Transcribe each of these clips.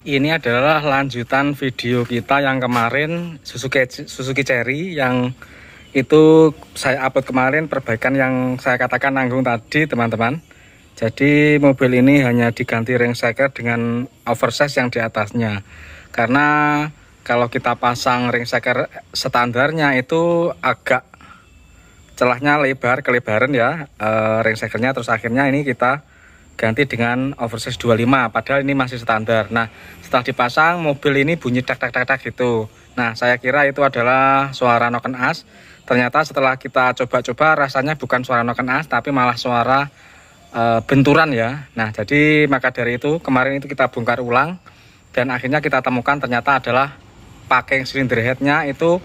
Ini adalah lanjutan video kita yang kemarin Suzuki Cherry yang itu saya upload kemarin, perbaikan yang saya katakan nanggung tadi teman-teman. Jadi mobil ini hanya diganti ring shaker dengan oversize yang di atasnya. Karena kalau kita pasang ring shaker standarnya itu agak celahnya kelebaran ya ring shakernya, terus akhirnya ini kita ganti dengan oversize 25, padahal ini masih standar. Nah, setelah dipasang mobil ini bunyi tak gitu. Nah, saya kira itu adalah suara noken as. Ternyata setelah kita coba-coba rasanya bukan suara noken as, tapi malah suara benturan ya. Nah, jadi maka dari itu kemarin itu kita bongkar ulang dan akhirnya kita temukan ternyata adalah packing silinder headnya itu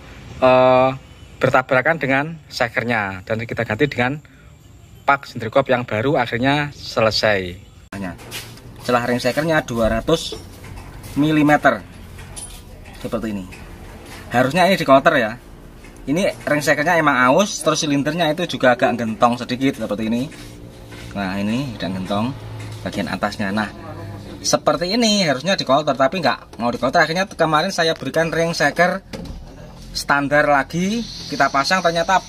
bertabrakan dengan shakernya dan kita ganti dengan pak silinder kop yang baru, akhirnya selesai. Celah ring shakernya 200 mm seperti ini. Harusnya ini di counter ya. Ini ring shakernya emang aus, terus silindernya itu juga agak gentong sedikit seperti ini. Nah, ini udah gentong bagian atasnya. Nah, seperti ini harusnya di counter, tapi nggak mau di counter. Akhirnya kemarin saya berikan ring shaker standar lagi, kita pasang, ternyata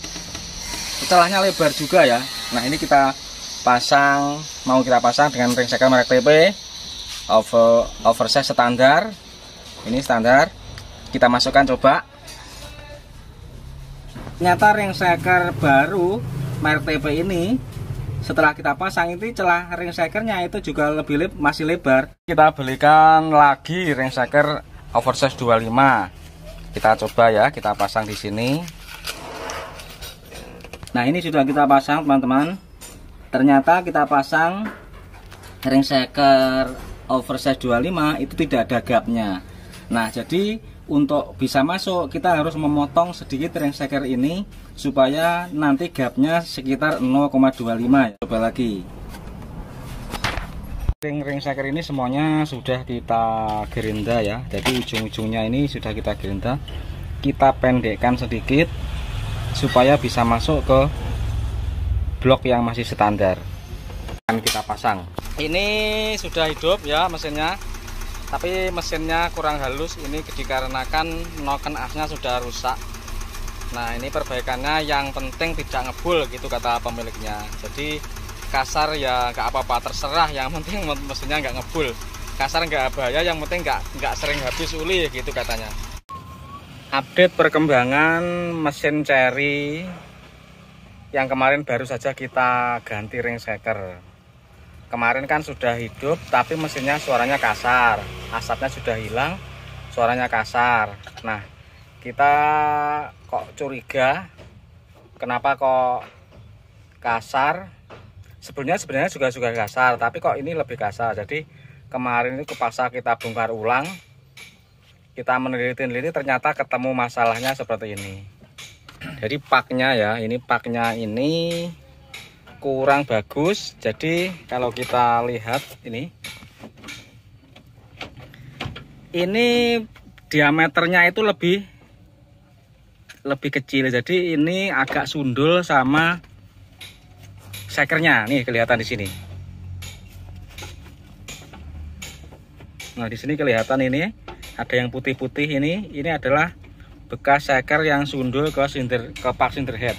celahnya lebar juga ya. Nah, ini kita pasang, mau kita pasang dengan ring shaker merek TP oversize standar. Ini standar, kita masukkan coba. Ternyata ring shaker baru merek TP ini setelah kita pasang itu celah ring shakernya itu juga masih lebar. Kita belikan lagi ring shaker oversize 25. Kita coba ya, kita pasang di sini. Nah, ini sudah kita pasang teman-teman. Ternyata kita pasang ring shaker oversize 25 itu tidak ada gapnya. Nah, jadi untuk bisa masuk kita harus memotong sedikit ring shaker ini supaya nanti gapnya sekitar 0,25. Coba lagi. Ring shaker ini semuanya sudah kita gerinda ya. Jadi ujung-ujungnya ini sudah kita gerinda. Kita pendekkan sedikit supaya bisa masuk ke blok yang masih standar. Akan kita pasang. Ini sudah hidup ya mesinnya, tapi mesinnya kurang halus ini dikarenakan noken asnya sudah rusak. Nah, ini perbaikannya yang penting tidak ngebul gitu kata pemiliknya. Jadi kasar ya nggak apa-apa, terserah, yang penting mesinnya nggak ngebul. Kasar nggak bahaya, yang penting nggak sering habis uli gitu katanya. Update perkembangan mesin Cherry yang kemarin baru saja kita ganti ring shaker. Kemarin kan sudah hidup tapi mesinnya suaranya kasar, asapnya sudah hilang, suaranya kasar. Nah, kita kok curiga kenapa kok kasar. Sebenarnya juga kasar, tapi kok ini lebih kasar. Jadi kemarin itu kepaksa kita bongkar ulang, kita meneliti-neliti, ternyata ketemu masalahnya seperti ini. Jadi paknya ya, ini paknya ini kurang bagus. Jadi kalau kita lihat ini diameternya itu lebih kecil. Jadi ini agak sundul sama shakernya. Nih kelihatan di sini. Nah, di sini kelihatan ini ada yang putih-putih ini adalah bekas shaker yang sundul ke pak silinder head.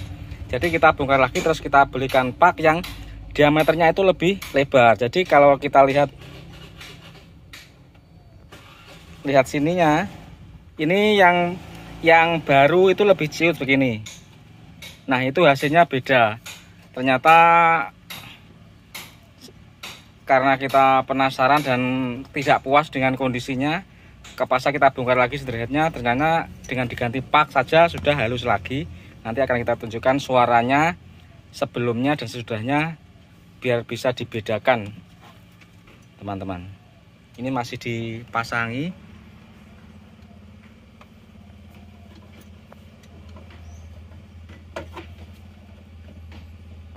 Jadi kita bongkar lagi, terus kita belikan pak yang diameternya itu lebih lebar. Jadi kalau kita lihat sininya, ini yang baru itu lebih ciut begini. Nah, itu hasilnya beda. Ternyata karena kita penasaran dan tidak puas dengan kondisinya, kepaksa kita bongkar lagi silinder headnya. Ternyata dengan diganti pak saja sudah halus lagi. Nanti akan kita tunjukkan suaranya sebelumnya dan sesudahnya biar bisa dibedakan teman-teman. Ini masih dipasangi.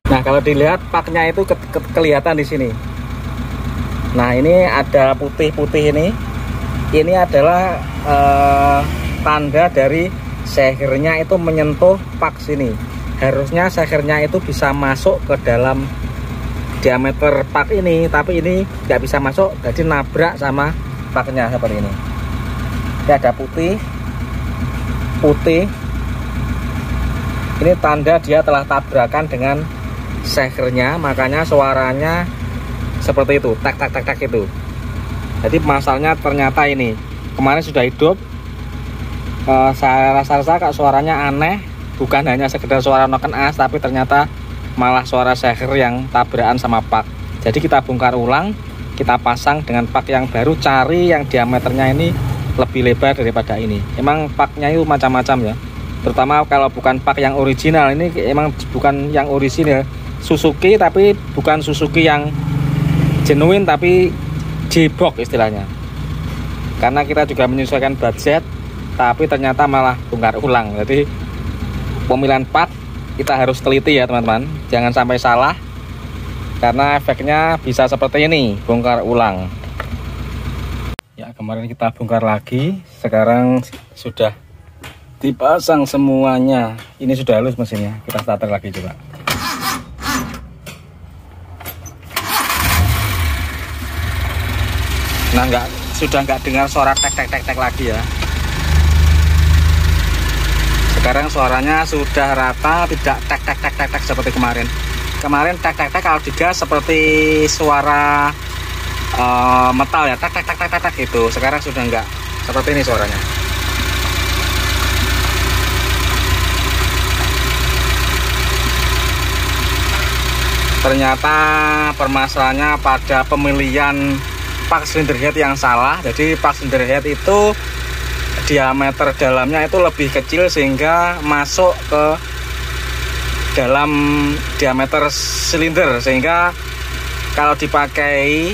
Nah, kalau dilihat paknya itu kelihatan di sini. Nah, ini ada putih-putih ini. Ini adalah tanda dari shakernya itu menyentuh pak sini. Harusnya shakernya itu bisa masuk ke dalam diameter pak ini, tapi ini nggak bisa masuk, jadi nabrak sama paknya seperti ini. Ini ada putih. Ini tanda dia telah tabrakan dengan sehernya, makanya suaranya seperti itu, tak tak tak tak itu. Jadi masalahnya ternyata ini kemarin sudah hidup. Saya rasa kak suaranya aneh, bukan hanya sekedar suara noken as, tapi ternyata malah suara seher yang tabrakan sama pak. Jadi kita bongkar ulang, kita pasang dengan pak yang baru, cari yang diameternya ini lebih lebar daripada ini. Emang paknya itu macam-macam ya, terutama kalau bukan pak yang original. Ini emang bukan yang original Suzuki, tapi bukan Suzuki yang genuine, tapi J-box istilahnya. Karena kita juga menyesuaikan budget, tapi ternyata malah bongkar ulang. Jadi pemilihan pak kita harus teliti ya teman-teman, jangan sampai salah, karena efeknya bisa seperti ini, bongkar ulang. Ya, kemarin kita bongkar lagi, sekarang sudah dipasang semuanya. Ini sudah halus mesinnya, kita starter lagi coba. Nah, sudah nggak dengar suara tek tek tek tek lagi ya. Sekarang suaranya sudah rata, tidak tek tek tek tek tek seperti kemarin. Kemarin tek tek tek kalau digas seperti suara metal ya, tek tek tek tek tek tek gitu. Sekarang sudah nggak seperti ini suaranya. Ternyata permasalahannya pada pemilihan pak silinder head yang salah. Jadi pak silinder head itu diameter dalamnya itu lebih kecil sehingga masuk ke dalam diameter silinder, sehingga kalau dipakai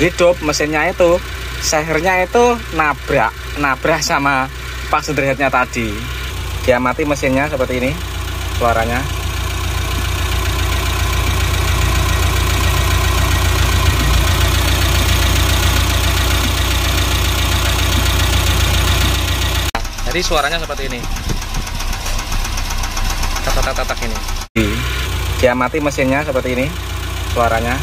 hidup mesinnya itu sehernya itu nabrak sama pak silinder headnya tadi. Dia mati mesinnya seperti ini suaranya. Jadi suaranya seperti ini, tak ini. Dia mati mesinnya seperti ini suaranya.